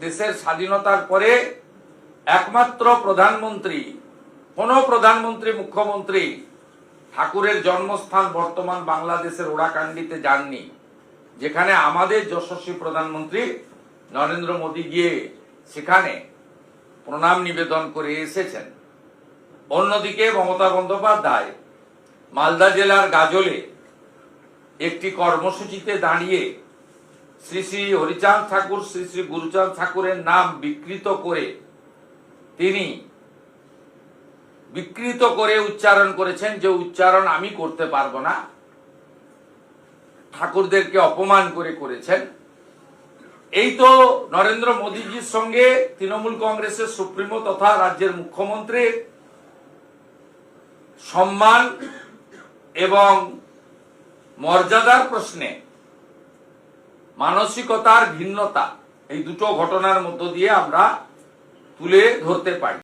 দেশের স্বাধীনতার পরে একমাত্র প্রধানমন্ত্রী, কোন প্রধানমন্ত্রী মুখ্যমন্ত্রী ঠাকুরের জন্মস্থান বর্তমান বাংলাদেশের ওড়াকান্ডিতে যাননি, যেখানে আমাদের যশস্বী প্রধানমন্ত্রী নরেন্দ্র মোদী গিয়ে সেখানে প্রণাম নিবেদন করে এসেছেন। অন্যদিকে মমতা বন্দ্যোপাধ্যায় মালদা জেলার গাজলে একটি কর্মসূচিতে দাঁড়িয়ে শ্রী শ্রী হরিচাঁদ ঠাকুর, শ্রী শ্রী গুরুচাঁদ ঠাকুরের নাম বিকৃত করে উচ্চারণ করেছেন, যে উচ্চারণ আমি করতে পারবো না, ঠাকুরদেরকে অপমান করেছেন। এই তো নরেন্দ্র মোদীজির সঙ্গে তৃণমূল কংগ্রেসের সুপ্রিমো তথা রাজ্যের মুখ্যমন্ত্রীর সম্মান এবং মর্যাদার প্রশ্নে মানসিকতার ভিন্নতা, এই দুটো ঘটনার মধ্য দিয়ে আমরা তুলে ধরতে পারি।